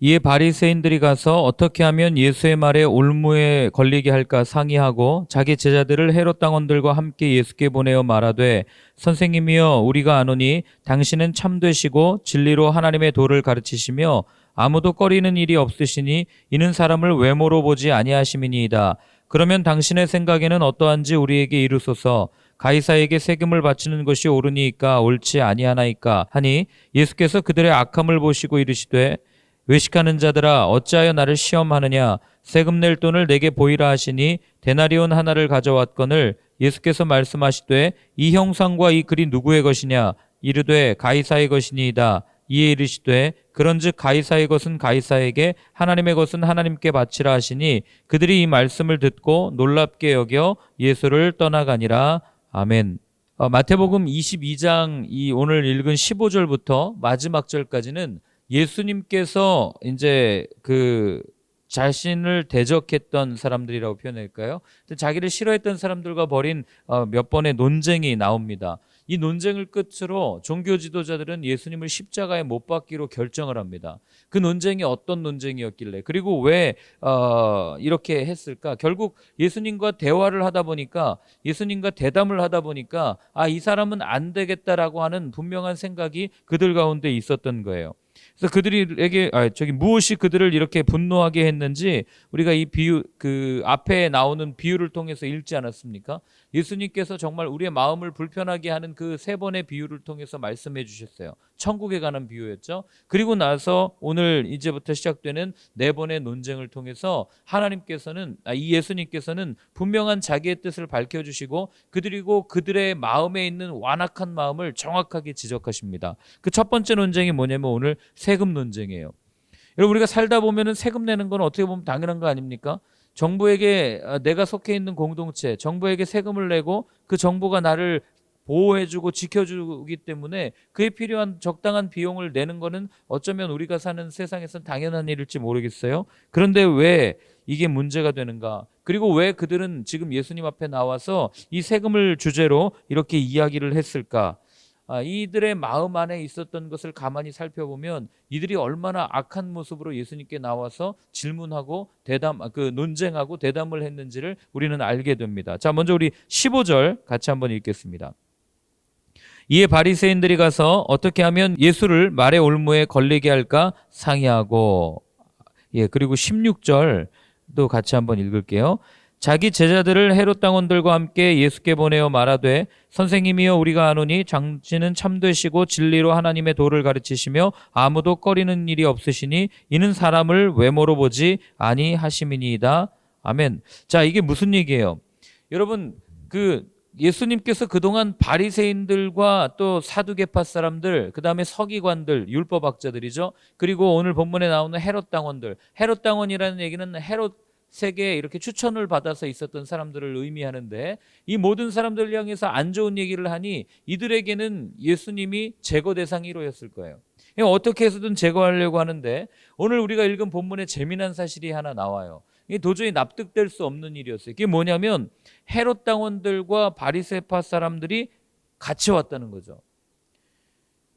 이에 바리새인들이 가서 어떻게 하면 예수의 말에 올무에 걸리게 할까 상의하고 자기 제자들을 헤롯 당원들과 함께 예수께 보내어 말하되 선생님이여 우리가 아노니 당신은 참되시고 진리로 하나님의 도를 가르치시며 아무도 꺼리는 일이 없으시니 이는 사람을 외모로 보지 아니하심이니이다. 그러면 당신의 생각에는 어떠한지 우리에게 이르소서. 가이사에게 세금을 바치는 것이 옳으니까 옳지 아니하나이까 하니 예수께서 그들의 악함을 보시고 이르시되 외식하는 자들아 어찌하여 나를 시험하느냐. 세금 낼 돈을 내게 보이라 하시니 데나리온 하나를 가져왔거늘 예수께서 말씀하시되 이 형상과 이 글이 누구의 것이냐. 이르되 가이사의 것이니이다. 이에 이르시되 그런즉 가이사의 것은 가이사에게 하나님의 것은 하나님께 바치라 하시니 그들이 이 말씀을 듣고 놀랍게 여겨 예수를 떠나가니라. 아멘. 마태복음 22장 이 오늘 읽은 15절부터 마지막 절까지는 예수님께서 이제 그 자신을 대적했던 사람들이라고 표현할까요? 자기를 싫어했던 사람들과 벌인 몇 번의 논쟁이 나옵니다. 이 논쟁을 끝으로 종교 지도자들은 예수님을 십자가에 못 박기로 결정을 합니다. 그 논쟁이 어떤 논쟁이었길래 그리고 왜 이렇게 했을까? 결국 예수님과 대화를 하다 보니까 예수님과 대담을 하다 보니까 이 사람은 안 되겠다라고 하는 분명한 생각이 그들 가운데 있었던 거예요. 그래서 그들에게 무엇이 그들을 이렇게 분노하게 했는지 우리가 이 비유 그 앞에 나오는 비유를 통해서 읽지 않았습니까? 예수님께서 정말 우리의 마음을 불편하게 하는 그 세 번의 비유를 통해서 말씀해 주셨어요. 천국에 관한 비유였죠. 그리고 나서 오늘 이제부터 시작되는 네 번의 논쟁을 통해서 하나님께서는 이 예수님께서는 분명한 자기의 뜻을 밝혀주시고 그리고 그들의 마음에 있는 완악한 마음을 정확하게 지적하십니다. 그 첫 번째 논쟁이 뭐냐면 오늘 세금 논쟁이에요. 여러분 우리가 살다 보면은 세금 내는 건 어떻게 보면 당연한 거 아닙니까? 정부에게 내가 속해 있는 공동체, 정부에게 세금을 내고 그 정부가 나를 보호해주고 지켜주기 때문에 그에 필요한 적당한 비용을 내는 거는 어쩌면 우리가 사는 세상에선 당연한 일일지 모르겠어요. 그런데 왜 이게 문제가 되는가? 그리고 왜 그들은 지금 예수님 앞에 나와서 이 세금을 주제로 이렇게 이야기를 했을까? 이들의 마음 안에 있었던 것을 가만히 살펴보면 이들이 얼마나 악한 모습으로 예수님께 나와서 질문하고 논쟁하고 대담을 했는지를 우리는 알게 됩니다. 자, 먼저 우리 15절 같이 한번 읽겠습니다. 이에 바리새인들이 가서 어떻게 하면 예수를 말의 올무에 걸리게 할까 상의하고 그리고 16절도 같이 한번 읽을게요. 자기 제자들을 헤롯 당원들과 함께 예수께 보내어 말하되 선생님이여 우리가 아노니 당신은 참되시고 진리로 하나님의 도를 가르치시며 아무도 꺼리는 일이 없으시니 이는 사람을 외모로 보지 아니하심이니이다. 아멘. 자, 이게 무슨 얘기예요? 여러분 예수님께서 그동안 바리새인들과 또 사두개파 사람들, 그다음에 서기관들, 율법학자들이죠. 그리고 오늘 본문에 나오는 헤롯 당원들. 헤롯 당원이라는 얘기는 헤롯에게 이렇게 추천을 받아서 있었던 사람들을 의미하는데 이 모든 사람들을 향해서 안 좋은 얘기를 하니 이들에게는 예수님이 제거 대상 1호였을 거예요. 어떻게 해서든 제거하려고 하는데 오늘 우리가 읽은 본문에 재미난 사실이 하나 나와요. 이게 도저히 납득될 수 없는 일이었어요. 그게 뭐냐면 헤롯 당원들과 바리새파 사람들이 같이 왔다는 거죠.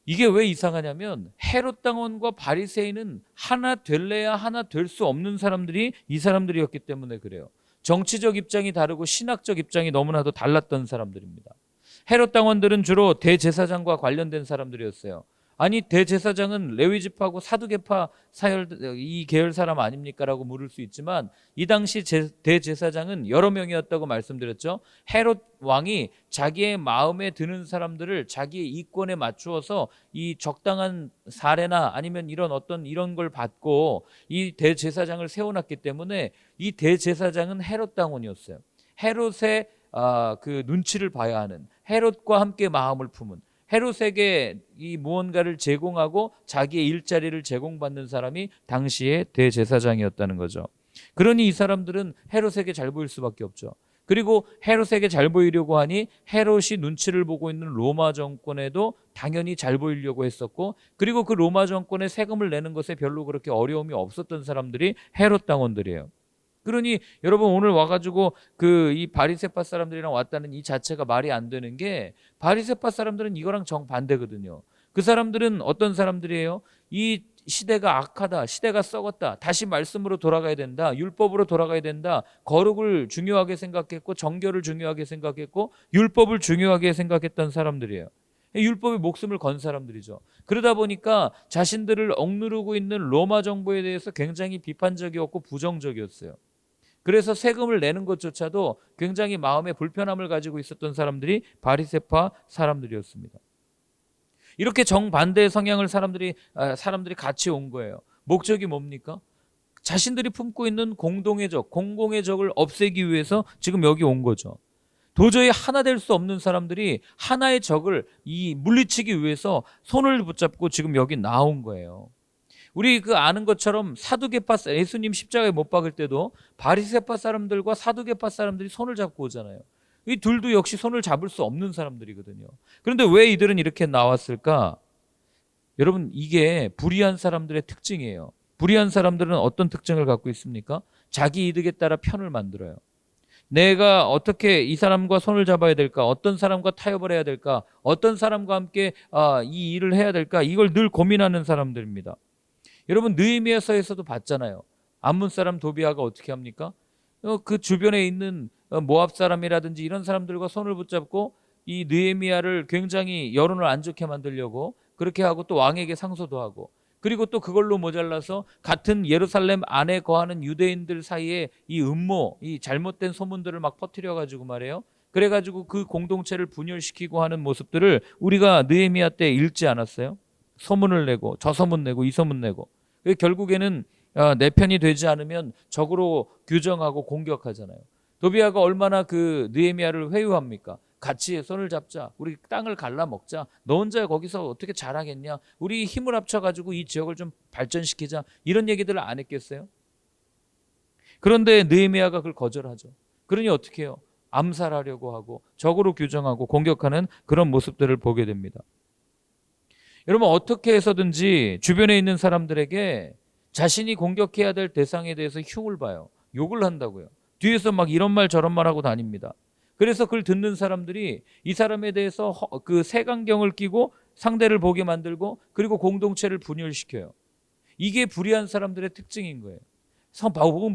이게 왜 이상하냐면 헤롯 당원과 바리새인은 하나 될래야 하나 될 수 없는 사람들이 이 사람들이었기 때문에 그래요. 정치적 입장이 다르고 신학적 입장이 너무나도 달랐던 사람들입니다. 헤롯 당원들은 주로 대제사장과 관련된 사람들이었어요. 아니 대제사장은 레위지파고 사두개파 이 계열 사람 아닙니까? 라고 물을 수 있지만 이 당시 대제사장은 여러 명이었다고 말씀드렸죠. 헤롯 왕이 자기의 마음에 드는 사람들을 자기의 이권에 맞추어서 이 적당한 사례나 아니면 이런 걸 받고 이 대제사장을 세워놨기 때문에 이 대제사장은 헤롯 당원이었어요. 헤롯의 그 눈치를 봐야 하는, 헤롯과 함께 마음을 품은, 헤롯에게 이 무언가를 제공하고 자기의 일자리를 제공받는 사람이 당시의 대제사장이었다는 거죠. 그러니 이 사람들은 헤롯에게 잘 보일 수밖에 없죠. 그리고 헤롯에게 잘 보이려고 하니 헤롯이 눈치를 보고 있는 로마 정권에도 당연히 잘 보이려고 했었고, 그리고 그 로마 정권에 세금을 내는 것에 별로 그렇게 어려움이 없었던 사람들이 헤롯 당원들이에요. 그러니 여러분 오늘 와가지고 이 바리새파 사람들이랑 왔다는 이 자체가 말이 안 되는 게, 바리새파 사람들은 이거랑 정반대거든요. 그 사람들은 어떤 사람들이에요? 이 시대가 악하다, 시대가 썩었다, 다시 말씀으로 돌아가야 된다, 율법으로 돌아가야 된다, 거룩을 중요하게 생각했고 정결을 중요하게 생각했고 율법을 중요하게 생각했던 사람들이에요. 율법에 목숨을 건 사람들이죠. 그러다 보니까 자신들을 억누르고 있는 로마 정부에 대해서 굉장히 비판적이었고 부정적이었어요. 그래서 세금을 내는 것조차도 굉장히 마음에 불편함을 가지고 있었던 사람들이 바리새파 사람들이었습니다. 이렇게 정반대의 성향을 사람들이 같이 온 거예요. 목적이 뭡니까? 자신들이 품고 있는 공동의 적, 공공의 적을 없애기 위해서 지금 여기 온 거죠. 도저히 하나 될 수 없는 사람들이 하나의 적을 물리치기 위해서 손을 붙잡고 지금 여기 나온 거예요. 우리 아는 것처럼 사두개파, 예수님 십자가에 못 박을 때도 바리새파 사람들과 사두개파 사람들이 손을 잡고 오잖아요. 이 둘도 역시 손을 잡을 수 없는 사람들이거든요. 그런데 왜 이들은 이렇게 나왔을까? 여러분, 이게 불의한 사람들의 특징이에요. 불의한 사람들은 어떤 특징을 갖고 있습니까? 자기 이득에 따라 편을 만들어요. 내가 어떻게 이 사람과 손을 잡아야 될까? 어떤 사람과 타협을 해야 될까? 어떤 사람과 함께 이 일을 해야 될까? 이걸 늘 고민하는 사람들입니다. 여러분, 느헤미야서에서도 봤잖아요. 암몬 사람 도비아가 어떻게 합니까? 그 주변에 있는 모압 사람이라든지 이런 사람들과 손을 붙잡고 이 느헤미야를 굉장히 여론을 안 좋게 만들려고 그렇게 하고 또 왕에게 상소도 하고, 그리고 또 그걸로 모자라서 같은 예루살렘 안에 거하는 유대인들 사이에 이 음모, 이 잘못된 소문들을 막 퍼뜨려 가지고 말이에요. 그래가지고 그 공동체를 분열시키고 하는 모습들을 우리가 느헤미야 때 읽지 않았어요? 소문을 내고 저 소문 내고 이 소문 내고, 결국에는 내 편이 되지 않으면 적으로 규정하고 공격하잖아요. 도비아가 얼마나 그 느헤미야를 회유합니까? 같이 손을 잡자, 우리 땅을 갈라먹자, 너 혼자 거기서 어떻게 잘하겠냐, 우리 힘을 합쳐가지고 이 지역을 좀 발전시키자, 이런 얘기들을 안 했겠어요? 그런데 느헤미야가 그걸 거절하죠. 그러니 어떻게 해요? 암살하려고 하고 적으로 규정하고 공격하는 그런 모습들을 보게 됩니다. 여러분, 어떻게 해서든지 주변에 있는 사람들에게 자신이 공격해야 될 대상에 대해서 흉을 봐요. 욕을 한다고요. 뒤에서 막 이런 말 저런 말 하고 다닙니다. 그래서 그걸 듣는 사람들이 이 사람에 대해서 그 색안경을 끼고 상대를 보게 만들고, 그리고 공동체를 분열시켜요. 이게 불의한 사람들의 특징인 거예요.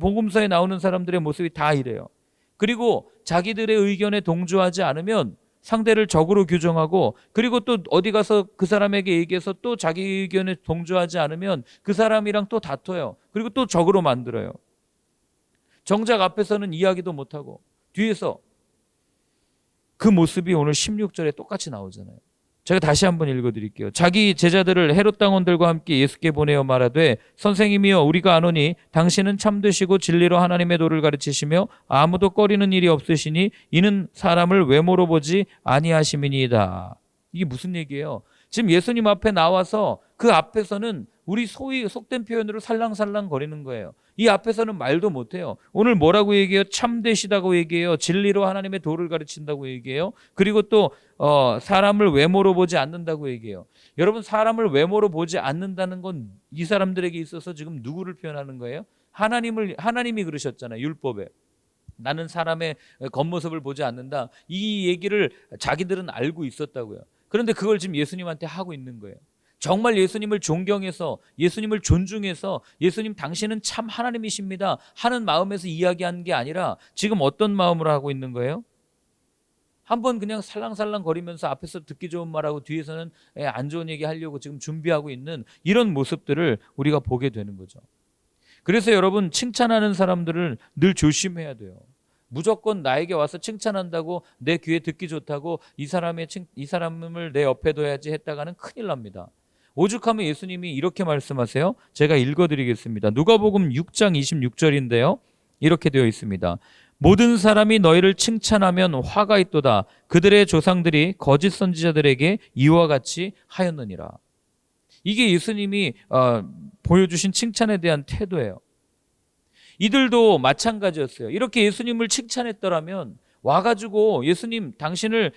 복음서에 나오는 사람들의 모습이 다 이래요. 그리고 자기들의 의견에 동조하지 않으면 상대를 적으로 규정하고, 그리고 또 어디 가서 그 사람에게 얘기해서 또 자기 의견에 동조하지 않으면 그 사람이랑 또 다퉈요. 그리고 또 적으로 만들어요. 정작 앞에서는 이야기도 못하고 뒤에서 그 모습이 오늘 16절에 똑같이 나오잖아요. 제가 다시 한번 읽어드릴게요. 자기 제자들을 헤롯 당원들과 함께 예수께 보내어 말하되, 선생님이여, 우리가 아노니 당신은 참되시고 진리로 하나님의 도를 가르치시며 아무도 꺼리는 일이 없으시니 이는 사람을 외모로 보지 아니하심이니이다. 이게 무슨 얘기예요? 지금 예수님 앞에 나와서 그 앞에서는 우리 소위 속된 표현으로 살랑살랑 거리는 거예요. 이 앞에서는 말도 못해요. 오늘 뭐라고 얘기해요? 참되시다고 얘기해요. 진리로 하나님의 도를 가르친다고 얘기해요. 그리고 또 사람을 외모로 보지 않는다고 얘기해요. 여러분, 사람을 외모로 보지 않는다는 건 이 사람들에게 있어서 지금 누구를 표현하는 거예요? 하나님이 그러셨잖아요. 율법에. 나는 사람의 겉모습을 보지 않는다. 이 얘기를 자기들은 알고 있었다고요. 그런데 그걸 지금 예수님한테 하고 있는 거예요. 정말 예수님을 존경해서, 예수님을 존중해서, 예수님 당신은 참 하나님이십니다 하는 마음에서 이야기하는 게 아니라 지금 어떤 마음으로 하고 있는 거예요? 한번 그냥 살랑살랑 거리면서 앞에서 듣기 좋은 말하고 뒤에서는 안 좋은 얘기 하려고 지금 준비하고 있는 이런 모습들을 우리가 보게 되는 거죠. 그래서 여러분, 칭찬하는 사람들을 늘 조심해야 돼요. 무조건 나에게 와서 칭찬한다고 내 귀에 듣기 좋다고 이 사람을 내 옆에 둬야지 했다가는 큰일 납니다. 오죽하면 예수님이 이렇게 말씀하세요. 제가 읽어드리겠습니다. 누가복음 6장 26절인데요. 이렇게 되어 있습니다. 모든 사람이 너희를 칭찬하면 화가 있도다. 그들의 조상들이 거짓 선지자들에게 이와 같이 하였느니라. 이게 예수님이 보여주신 칭찬에 대한 태도예요. 이들도 마찬가지였어요. 이렇게 예수님을 칭찬했더라면 와가지고 예수님 당신을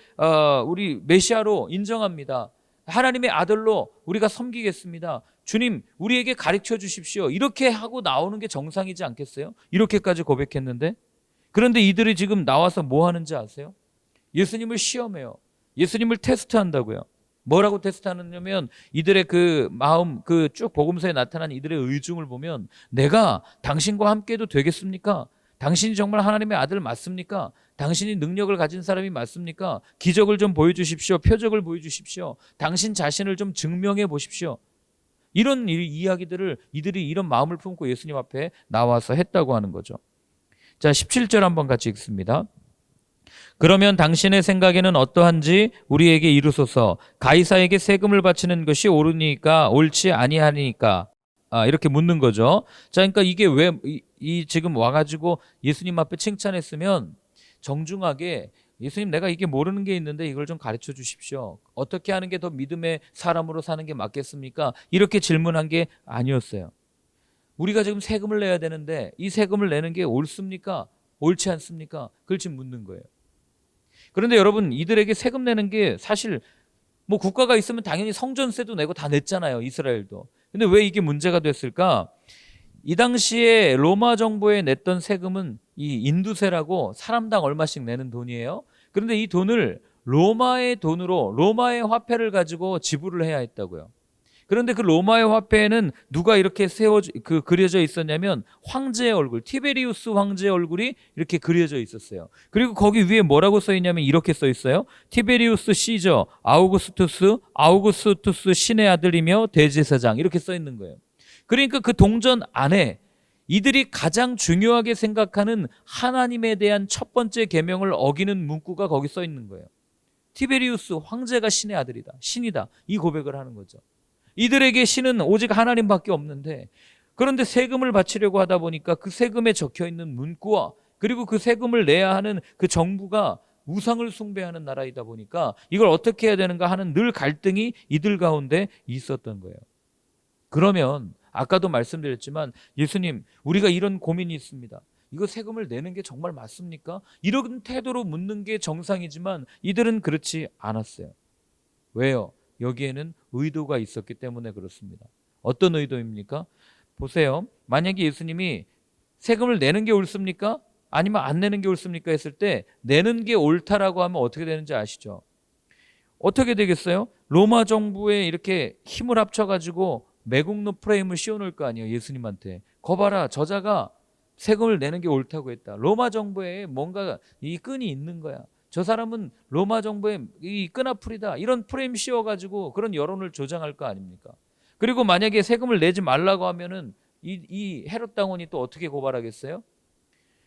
우리 메시아로 인정합니다. 하나님의 아들로 우리가 섬기겠습니다. 주님, 우리에게 가르쳐 주십시오. 이렇게 하고 나오는 게 정상이지 않겠어요? 이렇게까지 고백했는데. 그런데 이들이 지금 나와서 뭐 하는지 아세요? 예수님을 시험해요. 예수님을 테스트한다고요. 뭐라고 테스트하느냐면 이들의 그 마음, 그 쭉 복음서에 나타난 이들의 의중을 보면 내가 당신과 함께해도 되겠습니까? 당신이 정말 하나님의 아들 맞습니까? 당신이 능력을 가진 사람이 맞습니까? 기적을 좀 보여주십시오. 표적을 보여주십시오. 당신 자신을 좀 증명해 보십시오. 이런 이야기들을 이들이 이런 마음을 품고 예수님 앞에 나와서 했다고 하는 거죠. 자, 17절 한번 같이 읽습니다. 그러면 당신의 생각에는 어떠한지 우리에게 이르소서. 가이사에게 세금을 바치는 것이 옳으니까 옳지 아니하니까. 이렇게 묻는 거죠. 자, 그러니까 이게 왜 지금 와가지고 예수님 앞에 칭찬했으면 정중하게 예수님 내가 이게 모르는 게 있는데 이걸 좀 가르쳐 주십시오. 어떻게 하는 게 더 믿음의 사람으로 사는 게 맞겠습니까? 이렇게 질문한 게 아니었어요. 우리가 지금 세금을 내야 되는데 이 세금을 내는 게 옳습니까? 옳지 않습니까? 그걸 지금 묻는 거예요. 그런데 여러분 이들에게 세금 내는 게 사실 뭐 국가가 있으면 당연히 성전세도 내고 다 냈잖아요. 이스라엘도. 근데 왜 이게 문제가 됐을까? 이 당시에 로마 정부에 냈던 세금은 이 인두세라고 사람당 얼마씩 내는 돈이에요. 그런데 이 돈을 로마의 돈으로 로마의 화폐를 가지고 지불을 해야 했다고요. 그런데 그 로마의 화폐에는 누가 이렇게 그려져 있었냐면 황제의 얼굴, 티베리우스 황제의 얼굴이 이렇게 그려져 있었어요. 그리고 거기 위에 뭐라고 써 있냐면 이렇게 써 있어요. 티베리우스 시저, 아우구스투스 신의 아들이며 대제사장 이렇게 써 있는 거예요. 그러니까 그 동전 안에 이들이 가장 중요하게 생각하는 하나님에 대한 첫 번째 계명을 어기는 문구가 거기 써 있는 거예요. 티베리우스 황제가 신의 아들이다. 신이다. 이 고백을 하는 거죠. 이들에게 신은 오직 하나님밖에 없는데 그런데 세금을 바치려고 하다 보니까 그 세금에 적혀있는 문구와 그리고 그 세금을 내야 하는 그 정부가 우상을 숭배하는 나라이다 보니까 이걸 어떻게 해야 되는가 하는 늘 갈등이 이들 가운데 있었던 거예요. 그러면 아까도 말씀드렸지만 예수님 우리가 이런 고민이 있습니다. 이거 세금을 내는 게 정말 맞습니까? 이런 태도로 묻는 게 정상이지만 이들은 그렇지 않았어요. 왜요? 여기에는 의도가 있었기 때문에 그렇습니다. 어떤 의도입니까? 보세요. 만약에 예수님이 세금을 내는 게 옳습니까? 아니면 안 내는 게 옳습니까? 했을 때 내는 게 옳다라고 하면 어떻게 되는지 아시죠? 어떻게 되겠어요? 로마 정부에 이렇게 힘을 합쳐가지고 매국노 프레임을 씌워놓을 거 아니에요. 예수님한테. 거봐라 저자가 세금을 내는 게 옳다고 했다. 로마 정부에 뭔가 이 끈이 있는 거야. 저 사람은 로마 정부의 이 끈아풀이다. 이런 프레임 씌워가지고 그런 여론을 조장할 거 아닙니까? 그리고 만약에 세금을 내지 말라고 하면은 이 헤롯 당원이 또 어떻게 고발하겠어요?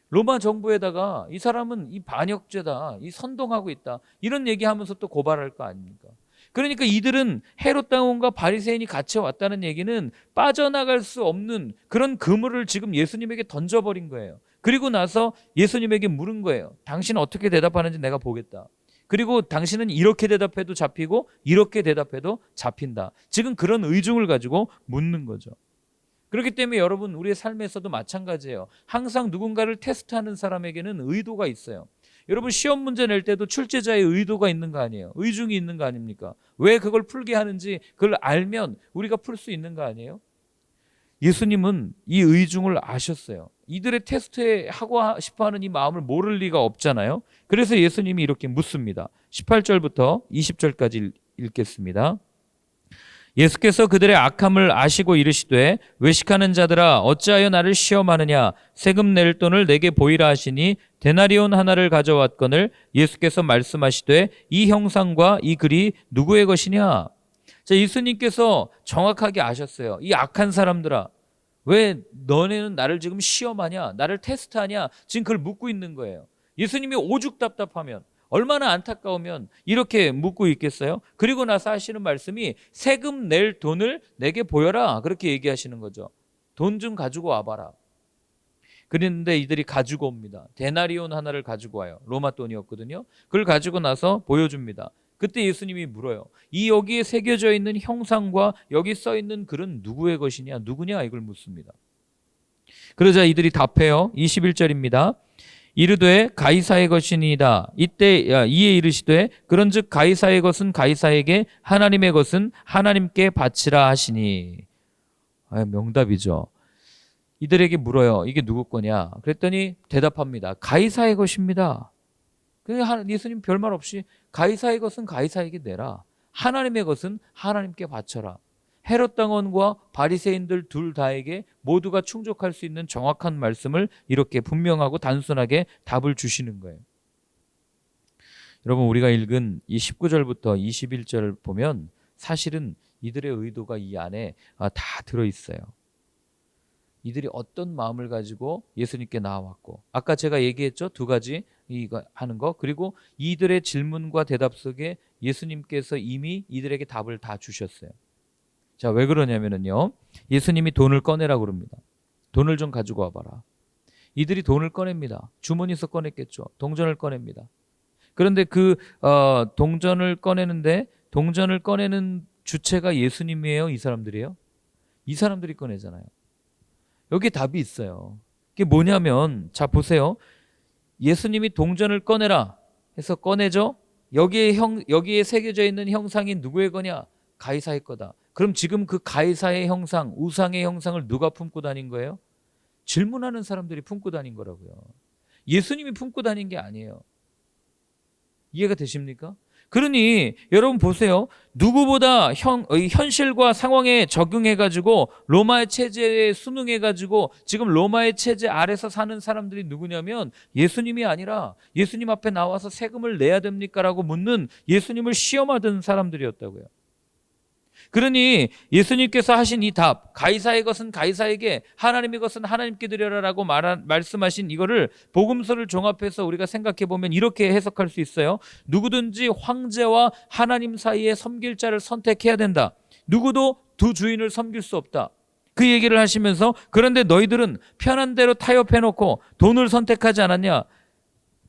로마 정부에다가 이 사람은 이 반역죄다. 이 선동하고 있다. 이런 얘기하면서 또 고발할 거 아닙니까? 그러니까 이들은 헤롯 당원과 바리새인이 같이 왔다는 얘기는 빠져나갈 수 없는 그런 그물을 지금 예수님에게 던져버린 거예요. 그리고 나서 예수님에게 물은 거예요. 당신은 어떻게 대답하는지 내가 보겠다. 그리고 당신은 이렇게 대답해도 잡히고 이렇게 대답해도 잡힌다. 지금 그런 의중을 가지고 묻는 거죠. 그렇기 때문에 여러분 우리의 삶에서도 마찬가지예요. 항상 누군가를 테스트하는 사람에게는 의도가 있어요. 여러분 시험 문제 낼 때도 출제자의 의도가 있는 거 아니에요. 의중이 있는 거 아닙니까? 왜 그걸 풀게 하는지 그걸 알면 우리가 풀 수 있는 거 아니에요? 예수님은 이 의중을 아셨어요. 이들의 테스트하고 싶어하는 이 마음을 모를 리가 없잖아요. 그래서 예수님이 이렇게 묻습니다. 18절부터 20절까지 읽겠습니다. 예수께서 그들의 악함을 아시고 이르시되 외식하는 자들아 어찌하여 나를 시험하느냐 세금 낼 돈을 내게 보이라 하시니 데나리온 하나를 가져왔거늘 예수께서 말씀하시되 이 형상과 이 글이 누구의 것이냐. 자, 예수님께서 정확하게 아셨어요. 이 악한 사람들아 왜 너네는 나를 지금 시험하냐 나를 테스트하냐 지금 그걸 묻고 있는 거예요. 예수님이 오죽 답답하면 얼마나 안타까우면 이렇게 묻고 있겠어요? 그리고 나서 하시는 말씀이 세금 낼 돈을 내게 보여라 그렇게 얘기하시는 거죠. 돈 좀 가지고 와봐라. 그랬는데 이들이 가지고 옵니다. 데나리온 하나를 가지고 와요. 로마 돈이었거든요. 그걸 가지고 나서 보여줍니다. 그때 예수님이 물어요. 이 여기에 새겨져 있는 형상과 여기 써 있는 글은 누구의 것이냐 누구냐 이걸 묻습니다. 그러자 이들이 답해요. 21절입니다. 이르되 가이사의 것이니이다. 이때 이에 이르시되 그런즉 가이사의 것은 가이사에게 하나님의 것은 하나님께 바치라 하시니. 명답이죠. 이들에게 물어요. 이게 누구 거냐? 그랬더니 대답합니다. 가이사의 것입니다. 예수님 별말 없이 가이사의 것은 가이사에게 내라. 하나님의 것은 하나님께 바쳐라. 헤롯 당원과 바리새인들 둘 다에게 모두가 충족할 수 있는 정확한 말씀을 이렇게 분명하고 단순하게 답을 주시는 거예요. 여러분, 우리가 읽은 이 19절부터 21절 보면 사실은 이들의 의도가 이 안에 다 들어있어요. 이들이 어떤 마음을 가지고 예수님께 나와왔고, 아까 제가 얘기했죠, 두 가지 이거 하는 거. 그리고 이들의 질문과 대답 속에 예수님께서 이미 이들에게 답을 다 주셨어요. 자, 왜 그러냐면요, 예수님이 돈을 꺼내라고 그럽니다. 돈을 좀 가지고 와봐라. 이들이 돈을 꺼냅니다. 주머니에서 꺼냈겠죠. 동전을 꺼냅니다. 그런데 그 동전을 꺼내는데, 동전을 꺼내는 주체가 예수님이에요, 이 사람들이에요? 이 사람들이 꺼내잖아요. 여기에 답이 있어요. 그게 뭐냐면, 자 보세요. 예수님이 동전을 꺼내라 해서 꺼내죠. 여기에 새겨져 있는 형상이 누구의 거냐? 가이사의 거다. 그럼 지금 그 가이사의 형상, 우상의 형상을 누가 품고 다닌 거예요? 질문하는 사람들이 품고 다닌 거라고요. 예수님이 품고 다닌 게 아니에요. 이해가 되십니까? 그러니 여러분 보세요. 누구보다 현실과 상황에 적응해가지고 로마의 체제에 순응해가지고 지금 로마의 체제 아래서 사는 사람들이 누구냐면 예수님이 아니라, 예수님 앞에 나와서 세금을 내야 됩니까? 라고 묻는 예수님을 시험하던 사람들이었다고요. 그러니 예수님께서 하신 이 답, 가이사의 것은 가이사에게, 하나님의 것은 하나님께 드려라라고 말씀하신 이거를 복음서를 종합해서 우리가 생각해 보면 이렇게 해석할 수 있어요. 누구든지 황제와 하나님 사이에 섬길 자를 선택해야 된다. 누구도 두 주인을 섬길 수 없다. 그 얘기를 하시면서, 그런데 너희들은 편한 대로 타협해놓고 돈을 선택하지 않았냐?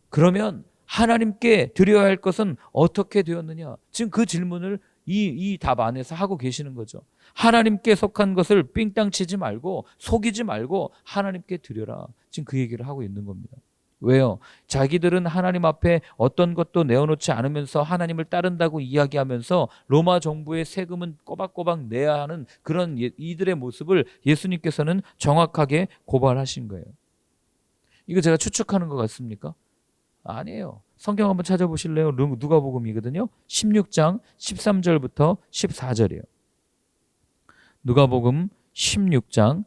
그러면 하나님께 드려야 할 것은 어떻게 되었느냐? 지금 그 질문을 이 답 안에서 하고 계시는 거죠. 하나님께 속한 것을 삥땅 치지 말고, 속이지 말고 하나님께 드려라. 지금 그 얘기를 하고 있는 겁니다. 왜요? 자기들은 하나님 앞에 어떤 것도 내어놓지 않으면서 하나님을 따른다고 이야기하면서 로마 정부의 세금은 꼬박꼬박 내야 하는 그런 이들의 모습을 예수님께서는 정확하게 고발하신 거예요. 이거 제가 추측하는 것 같습니까? 아니에요. 성경 한번 찾아보실래요? 누가복음이거든요. 16장 13절부터 14절이에요. 누가복음 16장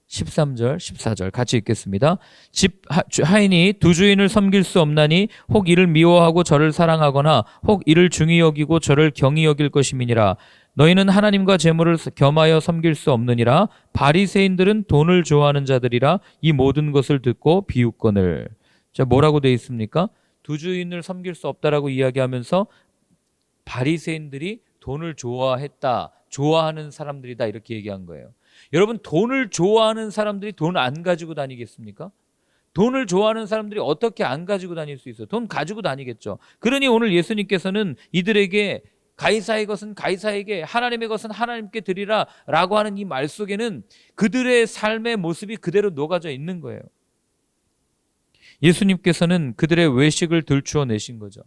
13절 14절 같이 읽겠습니다. 집 하인이 두 주인을 섬길 수 없나니 혹 이를 미워하고 저를 사랑하거나 혹 이를 중히 여기고 저를 경히 여길 것임이니라. 너희는 하나님과 재물을 겸하여 섬길 수 없느니라. 바리새인들은 돈을 좋아하는 자들이라. 이 모든 것을 듣고 비웃거늘. 자, 뭐라고 되어 있습니까? 두 주인을 섬길 수 없다라고 이야기하면서 바리새인들이 돈을 좋아했다, 좋아하는 사람들이다, 이렇게 얘기한 거예요. 여러분, 돈을 좋아하는 사람들이 돈 안 가지고 다니겠습니까? 돈을 좋아하는 사람들이 어떻게 안 가지고 다닐 수 있어요? 돈 가지고 다니겠죠. 그러니 오늘 예수님께서는 이들에게 가이사의 것은 가이사에게, 하나님의 것은 하나님께 드리라 라고 하는 이 말 속에는 그들의 삶의 모습이 그대로 녹아져 있는 거예요. 예수님께서는 그들의 외식을 들추어 내신 거죠.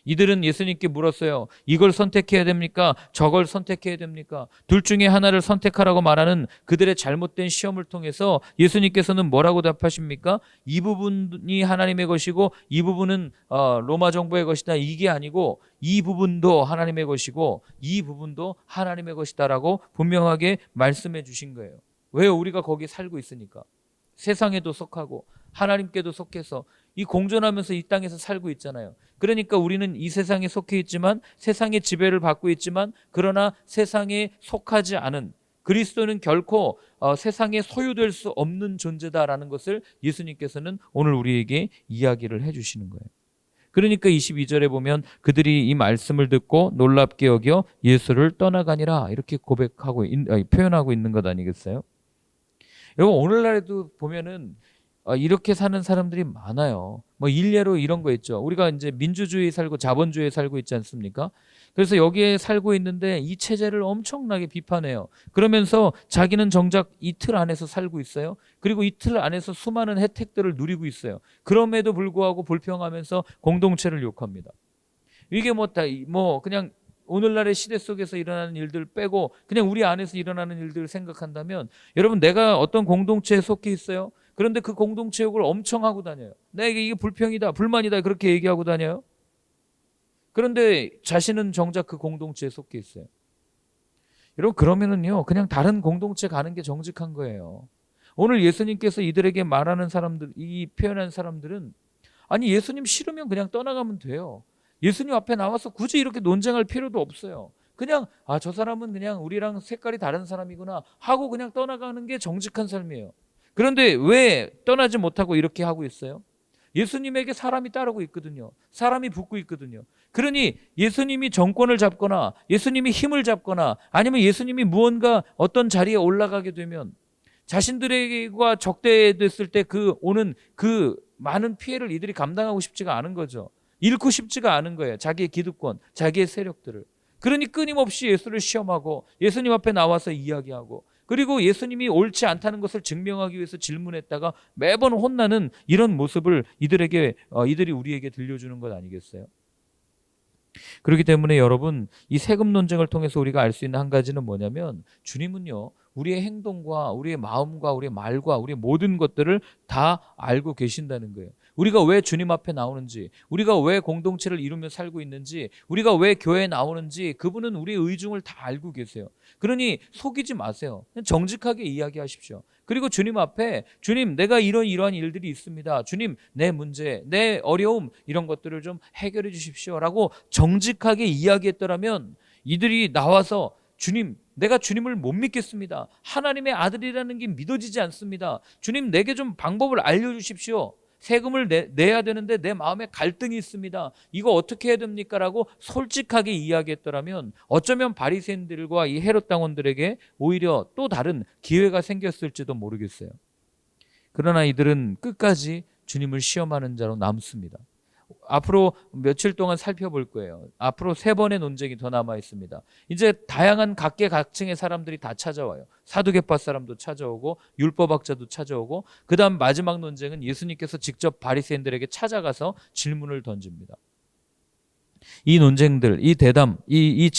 이들은 예수님께 물었어요. 이걸 선택해야 됩니까? 저걸 선택해야 됩니까? 둘 중에 하나를 선택하라고 말하는 그들의 잘못된 시험을 통해서 예수님께서는 뭐라고 답하십니까? 이 부분이 하나님의 것이고 이 부분은 로마 정부의 것이다. 이게 아니고 이 부분도 하나님의 것이고 이 부분도 하나님의 것이다라고 분명하게 말씀해 주신 거예요. 왜요? 우리가 거기 살고 있으니까. 세상에도 속하고 하나님께도 속해서 이 공존하면서 이 땅에서 살고 있잖아요. 그러니까 우리는 이 세상에 속해 있지만, 세상의 지배를 받고 있지만, 그러나 세상에 속하지 않은, 그리스도는 결코 세상에 소유될 수 없는 존재다라는 것을 예수님께서는 오늘 우리에게 이야기를 해주시는 거예요. 그러니까 22절에 보면 그들이 이 말씀을 듣고 놀랍게 여겨 예수를 떠나가니라 이렇게 표현하고 있는 것 아니겠어요? 여러분, 오늘날에도 보면은 이렇게 사는 사람들이 많아요. 뭐 일례로 이런 거 있죠. 우리가 이제 민주주의 살고 자본주의에 살고 있지 않습니까? 그래서 여기에 살고 있는데 이 체제를 엄청나게 비판해요. 그러면서 자기는 정작 이 틀 안에서 살고 있어요. 그리고 이 틀 안에서 수많은 혜택들을 누리고 있어요. 그럼에도 불구하고 불평하면서 공동체를 욕합니다. 이게 그냥 오늘날의 시대 속에서 일어나는 일들 빼고 그냥 우리 안에서 일어나는 일들을 생각한다면, 여러분, 내가 어떤 공동체에 속해 있어요. 그런데 그 공동체 욕을 엄청 하고 다녀요. 내가 이게 불평이다, 불만이다 그렇게 얘기하고 다녀요. 그런데 자신은 정작 그 공동체에 속해 있어요. 여러분, 그러면은요, 그냥 다른 공동체 가는 게 정직한 거예요. 오늘 예수님께서 이들에게 말하는 사람들, 이 표현한 사람들은, 아니, 예수님 싫으면 그냥 떠나가면 돼요. 예수님 앞에 나와서 굳이 이렇게 논쟁할 필요도 없어요. 그냥 저 사람은 그냥 우리랑 색깔이 다른 사람이구나 하고 그냥 떠나가는 게 정직한 삶이에요. 그런데 왜 떠나지 못하고 이렇게 하고 있어요? 예수님에게 사람이 따르고 있거든요. 사람이 붙고 있거든요. 그러니 예수님이 정권을 잡거나 예수님이 힘을 잡거나 아니면 예수님이 무언가 어떤 자리에 올라가게 되면 자신들과 적대됐을 때 그 오는 그 많은 피해를 이들이 감당하고 싶지가 않은 거죠. 잃고 싶지가 않은 거예요. 자기의 기득권, 자기의 세력들을. 그러니 끊임없이 예수를 시험하고 예수님 앞에 나와서 이야기하고, 그리고 예수님이 옳지 않다는 것을 증명하기 위해서 질문했다가 매번 혼나는 이런 모습을 이들이 우리에게 들려주는 것 아니겠어요? 그렇기 때문에 여러분, 이 세금 논쟁을 통해서 우리가 알 수 있는 한 가지는 뭐냐면, 주님은요, 우리의 행동과 우리의 마음과 우리의 말과 우리의 모든 것들을 다 알고 계신다는 거예요. 우리가 왜 주님 앞에 나오는지, 우리가 왜 공동체를 이루며 살고 있는지, 우리가 왜 교회에 나오는지 그분은 우리의 의중을 다 알고 계세요. 그러니 속이지 마세요. 그냥 정직하게 이야기하십시오. 그리고 주님 앞에, 주님, 내가 이러한 일들이 있습니다. 주님, 내 문제, 내 어려움, 이런 것들을 좀 해결해 주십시오 라고 정직하게 이야기했더라면, 이들이 나와서 주님, 내가 주님을 못 믿겠습니다. 하나님의 아들이라는 게 믿어지지 않습니다. 주님, 내게 좀 방법을 알려주십시오. 세금을 내야 되는데 내 마음에 갈등이 있습니다. 이거 어떻게 해야 됩니까? 라고 솔직하게 이야기했더라면 어쩌면 바리새인들과 이 헤롯 당원들에게 오히려 또 다른 기회가 생겼을지도 모르겠어요. 그러나 이들은 끝까지 주님을 시험하는 자로 남습니다. 앞으로 며칠 동안 살펴볼 거예요. 앞으로 3번의 논쟁이 더 남아 있습니다. 이제 다양한 각계각층의 사람들이 다 찾아와요. 사두개파 사람도 찾아오고 율법학자도 찾아오고, 그 다음 마지막 논쟁은 예수님께서 직접 바리새인들에게 찾아가서 질문을 던집니다. 이 논쟁들, 이 대담, 이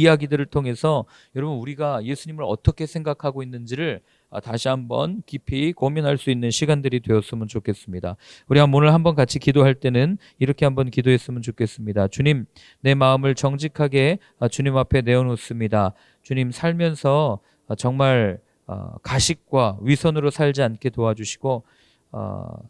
이야기들을 통해서 여러분, 우리가 예수님을 어떻게 생각하고 있는지를 다시 한번 깊이 고민할 수 있는 시간들이 되었으면 좋겠습니다. 우리 오늘 한번 같이 기도할 때는 이렇게 한번 기도했으면 좋겠습니다. 주님, 내 마음을 정직하게 주님 앞에 내어놓습니다. 주님, 살면서 정말 가식과 위선으로 살지 않게 도와주시고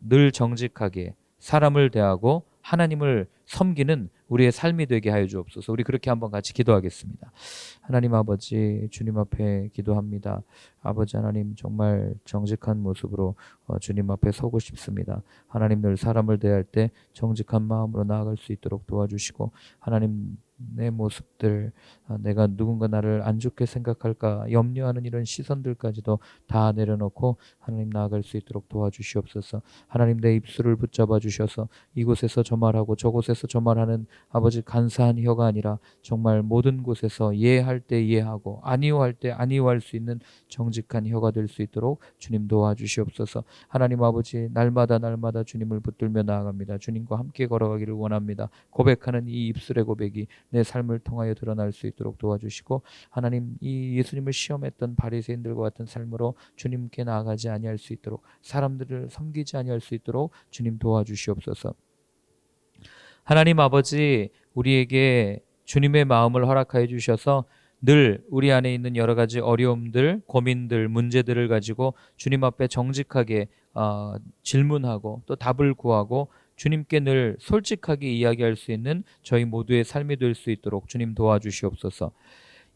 늘 정직하게 사람을 대하고 하나님을 섬기는 우리의 삶이 되게 하여 주옵소서. 우리 그렇게 한번 같이 기도하겠습니다. 하나님 아버지, 주님 앞에 기도합니다. 아버지 하나님, 정말 정직한 모습으로 주님 앞에 서고 싶습니다. 하나님, 늘 사람을 대할 때 정직한 마음으로 나아갈 수 있도록 도와주시고, 하나님, 내 모습들, 내가 누군가 나를 안 좋게 생각할까 염려하는 이런 시선들까지도 다 내려놓고 하나님 나아갈 수 있도록 도와주시옵소서. 하나님, 내 입술을 붙잡아 주셔서 이곳에서 저 말하고 저곳에서 저 말하는 아버지 간사한 혀가 아니라 정말 모든 곳에서 예할 때 예하고 아니오할 때 아니오할 수 있는 정직한 혀가 될 수 있도록 주님 도와주시옵소서. 하나님 아버지, 날마다 주님을 붙들며 나아갑니다. 주님과 함께 걸어가기를 원합니다. 고백하는 이 입술의 고백이 내 삶을 통하여 드러날 수 있도록 도와주시고, 하나님, 이 예수님을 시험했던 바리새인들과 같은 삶으로 주님께 나아가지 아니할 수 있도록, 사람들을 섬기지 아니할 수 있도록 주님 도와주시옵소서. 하나님 아버지, 우리에게 주님의 마음을 허락하여 주셔서 늘 우리 안에 있는 여러 가지 어려움들, 고민들, 문제들을 가지고 주님 앞에 정직하게 질문하고 또 답을 구하고 주님께 늘 솔직하게 이야기할 수 있는 저희 모두의 삶이 될 수 있도록 주님 도와주시옵소서.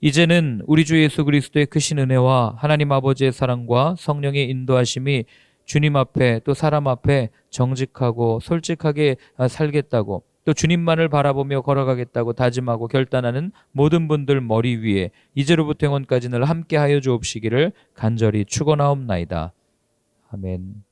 이제는 우리 주 예수 그리스도의 크신 은혜와 하나님 아버지의 사랑과 성령의 인도하심이 주님 앞에 또 사람 앞에 정직하고 솔직하게 살겠다고, 또 주님만을 바라보며 걸어가겠다고 다짐하고 결단하는 모든 분들 머리 위에 이제로부터 영원까지 늘 함께하여 주옵시기를 간절히 축원하옵나이다. 아멘.